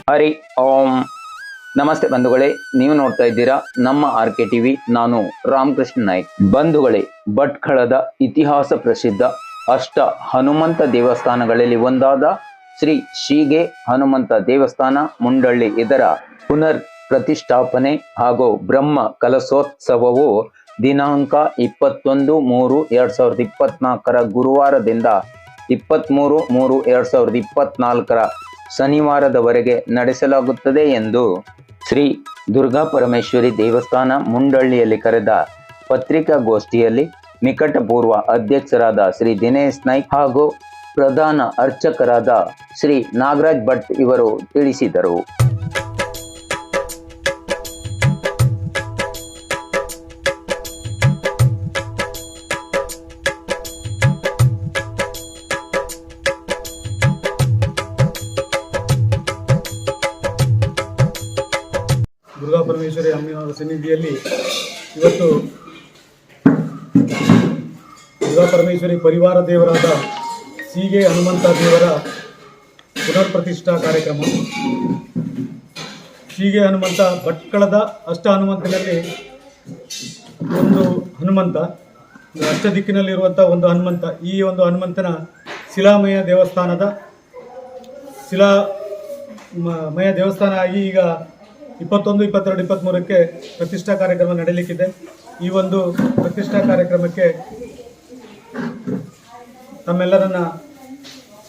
ಹರಿ ಓಂ. ನಮಸ್ತೆ ಬಂಧುಗಳೇ, ನೀವು ನೋಡ್ತಾ ಇದ್ದೀರಾ ನಮ್ಮ RK TV. ನಾನು ರಾಮಕೃಷ್ಣ ನಾಯ್ಕ್. ಬಂಧುಗಳೇ, ಭಟ್ಕಳದ ಇತಿಹಾಸ ಪ್ರಸಿದ್ಧ ಅಷ್ಟ ಹನುಮಂತ ದೇವಸ್ಥಾನಗಳಲ್ಲಿ ಒಂದಾದ ಶ್ರೀ ಶೀಗೆ ಹನುಮಂತ ದೇವಸ್ಥಾನ ಮುಂಡಳ್ಳಿ ಇದರ ಪುನರ್ ಪ್ರತಿಷ್ಠಾಪನೆ ಹಾಗೂ ಬ್ರಹ್ಮ ಕಲಶೋತ್ಸವವು ದಿನಾಂಕ 21/3/2024 ಗುರುವಾರದಿಂದ 23/3/2024 ಶನಿವಾರದವರೆಗೆ ನಡೆಸಲಾಗುತ್ತದೆ ಎಂದು ಶ್ರೀ ದುರ್ಗಾ ಪರಮೇಶ್ವರಿ ದೇವಸ್ಥಾನ ಮುಂಡಳ್ಳಿಯಲ್ಲಿ ಕರೆದ ಪತ್ರಿಕಾಗೋಷ್ಠಿಯಲ್ಲಿ ನಿಕಟಪೂರ್ವ ಅಧ್ಯಕ್ಷರಾದ ಶ್ರೀ ದಿನೇಶ್ ನಾಯ್ಕ್ ಹಾಗೂ ಪ್ರಧಾನ ಅರ್ಚಕರಾದ ಶ್ರೀ ನಾಗರಾಜ್ ಭಟ್ ಇವರು ತಿಳಿಸಿದರು. ದುರ್ಗಾ ಪರಮೇಶ್ವರಿ ಅಮ್ಮನವರ ಸನ್ನಿಧಿಯಲ್ಲಿ ಇವತ್ತು ದುರ್ಗಾ ಪರಮೇಶ್ವರಿ ಪರಿವಾರ ದೇವರಾದ ಸೀಗೆ ಹನುಮಂತ ದೇವರ ಪುನರ್ ಪ್ರತಿಷ್ಠಾ ಕಾರ್ಯಕ್ರಮ. ಸೀಗೆ ಹನುಮಂತ ಭಟ್ಕಳದ ಅಷ್ಟ ಹನುಮಂತನಲ್ಲಿ ಒಂದು ಹನುಮಂತ, ಅಷ್ಟ ದಿಕ್ಕಿನಲ್ಲಿರುವಂಥ ಒಂದು ಹನುಮಂತ. ಈ ಒಂದು ಹನುಮಂತನ ಶಿಲಾಮಯ ದೇವಸ್ಥಾನದ ಶಿಲಾಮಯ ದೇವಸ್ಥಾನ ಆಗಿ ಈಗ 21, 22, 23ಕ್ಕೆ ಪ್ರತಿಷ್ಠಾ ಕಾರ್ಯಕ್ರಮ ನಡೆಯಲಿಕ್ಕಿದೆ. ಈ ಒಂದು ಪ್ರತಿಷ್ಠಾ ಕಾರ್ಯಕ್ರಮಕ್ಕೆ ತಮ್ಮೆಲ್ಲರನ್ನ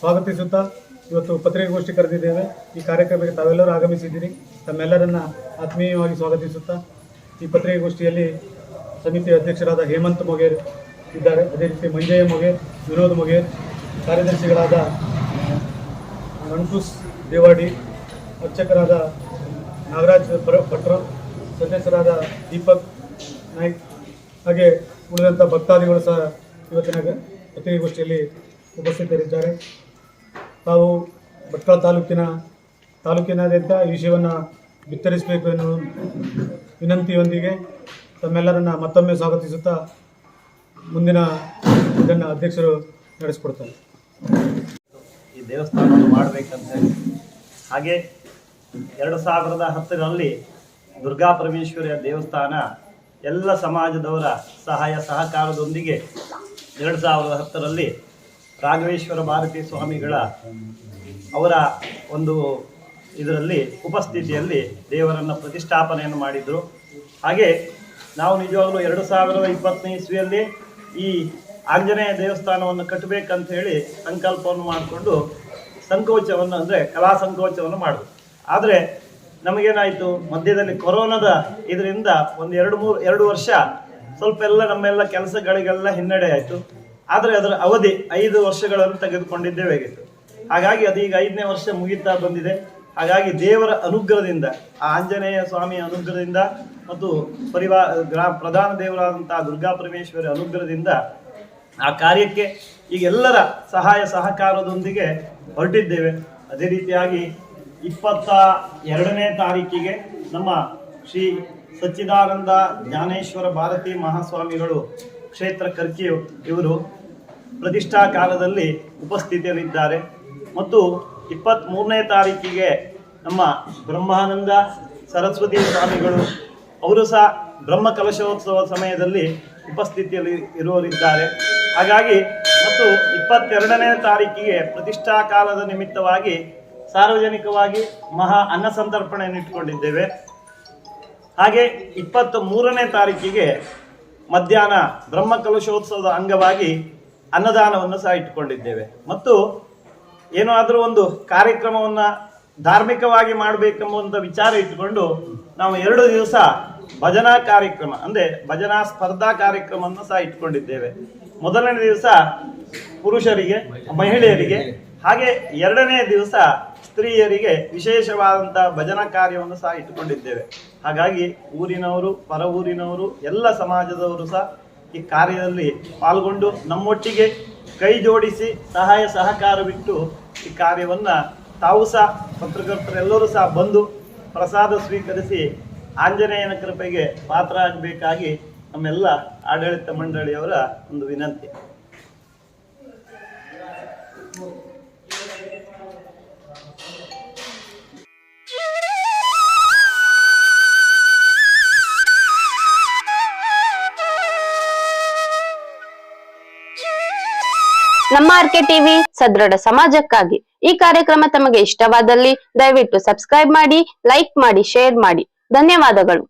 ಸ್ವಾಗತಿಸುತ್ತಾ ಇವತ್ತು ಪತ್ರಿಕಾಗೋಷ್ಠಿ ಕರೆದಿದ್ದೇವೆ. ಈ ಕಾರ್ಯಕ್ರಮಕ್ಕೆ ತಾವೆಲ್ಲರೂ ಆಗಮಿಸಿದ್ದೀರಿ. ತಮ್ಮೆಲ್ಲರನ್ನ ಆತ್ಮೀಯವಾಗಿ ಸ್ವಾಗತಿಸುತ್ತಾ ಈ ಪತ್ರಿಕಾಗೋಷ್ಠಿಯಲ್ಲಿ ಸಮಿತಿ ಅಧ್ಯಕ್ಷರಾದ ಹೇಮಂತ್ ಮೊಗೇರ್ ಇದ್ದಾರೆ. ಅದೇ ರೀತಿ ಮಂಜಯ್ಯ ಮೊಗೇರ್, ವಿನೋದ್ ಮೊಗೇರ್, ಕಾರ್ಯದರ್ಶಿಗಳಾದ ಮನ್ಕುಸ್ ದೇವಾಡಿ, ಅರ್ಚಕರಾದ ನಾಗರಾಜ್ ಭಟ್ರು, ಸದಸ್ಯರಾದ ದೀಪಕ್ ನಾಯ್ಕ್, ಹಾಗೆ ಉಳಿದಂಥ ಭಕ್ತಾದಿಗಳು ಸಹ ಇವತ್ತಿನ ಪತ್ರಿಕಾಗೋಷ್ಠಿಯಲ್ಲಿ ಉಪಸ್ಥಿತರಿದ್ದಾರೆ. ತಾವು ಭಟ್ಕಳ ತಾಲೂಕಿನಾದ್ಯಂತ ಈ ವಿಷಯವನ್ನು ಬಿತ್ತರಿಸಬೇಕು ಎನ್ನುವ ವಿನಂತಿಯೊಂದಿಗೆ ತಮ್ಮೆಲ್ಲರನ್ನ ಮತ್ತೊಮ್ಮೆ ಸ್ವಾಗತಿಸುತ್ತಾ ಮುಂದಿನ ಇದನ್ನು ಅಧ್ಯಕ್ಷರು ನಡೆಸಿಕೊಡ್ತಾರೆ. ಈ ದೇವಸ್ಥಾನವನ್ನು ಮಾಡಬೇಕಂತ ಹೇಳಿ, ಹಾಗೆ 2010ರಲ್ಲಿ ದುರ್ಗಾ ಪರಮೇಶ್ವರಿಯ ದೇವಸ್ಥಾನ ಎಲ್ಲ ಸಮಾಜದವರ ಸಹಾಯ ಸಹಕಾರದೊಂದಿಗೆ 2010ರಲ್ಲಿ ರಾಘವೇಶ್ವರ ಭಾರತಿ ಸ್ವಾಮಿಗಳ ಅವರ ಒಂದು ಇದರಲ್ಲಿ ಉಪಸ್ಥಿತಿಯಲ್ಲಿ ದೇವರನ್ನು ಪ್ರತಿಷ್ಠಾಪನೆಯನ್ನು ಮಾಡಿದರು. ಹಾಗೆ ನಾವು ನಿಜವಾಗಲೂ 2020ನೇ ಇಸ್ವಿಯಲ್ಲಿ ಈ ಆಂಜನೇಯ ದೇವಸ್ಥಾನವನ್ನು ಕಟ್ಟಬೇಕಂತ ಹೇಳಿ ಸಂಕಲ್ಪವನ್ನು ಮಾಡಿಕೊಂಡು ಸಂಕೋಚವನ್ನು ಅಂದರೆ ಕಲಾ ಸಂಕೋಚವನ್ನು ಮಾಡಿದ್ರು. ಆದರೆ ನಮಗೇನಾಯಿತು, ಮಧ್ಯದಲ್ಲಿ ಕೊರೋನಾದ ಇದರಿಂದ ಒಂದು 2 ವರ್ಷ ಸ್ವಲ್ಪ ಎಲ್ಲ ನಮ್ಮೆಲ್ಲ ಕೆಲಸಗಳಿಗೆಲ್ಲ ಹಿನ್ನಡೆ ಆಯಿತು. ಆದರೆ ಅದರ ಅವಧಿ 5 ವರ್ಷಗಳನ್ನು ತೆಗೆದುಕೊಂಡಿದ್ದೇವೆ ಆಗಿತ್ತು. ಹಾಗಾಗಿ ಅದೀಗ 5ನೇ ವರ್ಷ ಮುಗಿತಾ ಬಂದಿದೆ. ಹಾಗಾಗಿ ದೇವರ ಅನುಗ್ರಹದಿಂದ, ಆ ಆಂಜನೇಯ ಸ್ವಾಮಿಯ ಅನುಗ್ರಹದಿಂದ ಮತ್ತು ಪ್ರಧಾನ ದೇವರಾದಂತಹ ದುರ್ಗಾ ಪರಮೇಶ್ವರಿ ಅನುಗ್ರಹದಿಂದ ಆ ಕಾರ್ಯಕ್ಕೆ ಈಗ ಎಲ್ಲರ ಸಹಾಯ ಸಹಕಾರದೊಂದಿಗೆ ಹೊರಟಿದ್ದೇವೆ. ಅದೇ ರೀತಿಯಾಗಿ 22ನೇ ತಾರೀಕಿಗೆ ನಮ್ಮ ಶ್ರೀ ಸಚ್ಚಿದಾನಂದ ಜ್ಞಾನೇಶ್ವರ ಭಾರತಿ ಮಹಾಸ್ವಾಮಿಗಳು ಕ್ಷೇತ್ರ ಕರ್ಕಿ ಇವರು ಪ್ರತಿಷ್ಠಾ ಕಾಲದಲ್ಲಿ ಉಪಸ್ಥಿತರಿದ್ದಾರೆ. ಮತ್ತು 23ನೇ ತಾರೀಕಿಗೆ ನಮ್ಮ ಬ್ರಹ್ಮಾನಂದ ಸರಸ್ವತಿ ಸ್ವಾಮಿಗಳು ಅವರು ಸಹ ಬ್ರಹ್ಮ ಕಲಶೋತ್ಸವ ಸಮಯದಲ್ಲಿ ಉಪಸ್ಥಿತಿಯಲ್ಲಿ ಇರುವರಿದ್ದಾರೆ. ಹಾಗಾಗಿ ಮತ್ತು 22ನೇ ತಾರೀಕಿಗೆ ಪ್ರತಿಷ್ಠಾ ಕಾಲದ ನಿಮಿತ್ತವಾಗಿ ಸಾರ್ವಜನಿಕವಾಗಿ ಮಹಾ ಅನ್ನ ಸಂತರ್ಪಣೆಯನ್ನು ಇಟ್ಟುಕೊಂಡಿದ್ದೇವೆ. ಹಾಗೆ 23ನೇ ತಾರೀಕಿಗೆ ಮಧ್ಯಾಹ್ನ ಬ್ರಹ್ಮ ಕಲಶೋತ್ಸವದ ಅಂಗವಾಗಿ ಅನ್ನದಾನವನ್ನು ಸಹ ಇಟ್ಟುಕೊಂಡಿದ್ದೇವೆ. ಮತ್ತು ಏನಾದರೂ ಒಂದು ಕಾರ್ಯಕ್ರಮವನ್ನು ಧಾರ್ಮಿಕವಾಗಿ ಮಾಡಬೇಕೆಂಬುವಂಥ ವಿಚಾರ ಇಟ್ಟುಕೊಂಡು ನಾವು 2 ದಿವಸ ಭಜನಾ ಕಾರ್ಯಕ್ರಮ ಅಂದರೆ ಭಜನಾ ಸ್ಪರ್ಧಾ ಕಾರ್ಯಕ್ರಮವನ್ನು ಸಹ ಇಟ್ಕೊಂಡಿದ್ದೇವೆ. ಮೊದಲನೇ ದಿವಸ ಪುರುಷರಿಗೆ, ಮಹಿಳೆಯರಿಗೆ, ಹಾಗೆ 2ನೇ ದಿವಸ ಸ್ತ್ರೀಯರಿಗೆ ವಿಶೇಷವಾದಂಥ ಭಜನಾ ಕಾರ್ಯವನ್ನು ಸಹ ಇಟ್ಟುಕೊಂಡಿದ್ದೇವೆ. ಹಾಗಾಗಿ ಊರಿನವರು, ಪರ ಊರಿನವರು, ಎಲ್ಲ ಸಮಾಜದವರು ಸಹ ಈ ಕಾರ್ಯದಲ್ಲಿ ಪಾಲ್ಗೊಂಡು ನಮ್ಮೊಟ್ಟಿಗೆ ಕೈ ಜೋಡಿಸಿ ಸಹಾಯ ಸಹಕಾರವಿಟ್ಟು ಈ ಕಾರ್ಯವನ್ನು ತಾವು ಸಹ ಪತ್ರಕರ್ತರೆಲ್ಲರೂ ಸಹ ಬಂದು ಪ್ರಸಾದ ಸ್ವೀಕರಿಸಿ ಆಂಜನೇಯನ ಕೃಪೆಗೆ ಪಾತ್ರ ಆಗಬೇಕಾಗಿ ನಮ್ಮೆಲ್ಲ ಆಡಳಿತ ಮಂಡಳಿಯವರ ಒಂದು ವಿನಂತಿ. ನಮ್ಮ ಆರ್ಕೆ ಟಿವಿ ಸದೃಢ ಸಮಾಜಕ್ಕಾಗಿ. ಈ ಕಾರ್ಯಕ್ರಮ ತಮಗೆ ಇಷ್ಟವಾದಲ್ಲಿ ದಯವಿಟ್ಟು ಸಬ್ಸ್ಕ್ರೈಬ್ ಮಾಡಿ, ಲೈಕ್ ಮಾಡಿ, ಶೇರ್ ಮಾಡಿ. ಧನ್ಯವಾದಗಳು.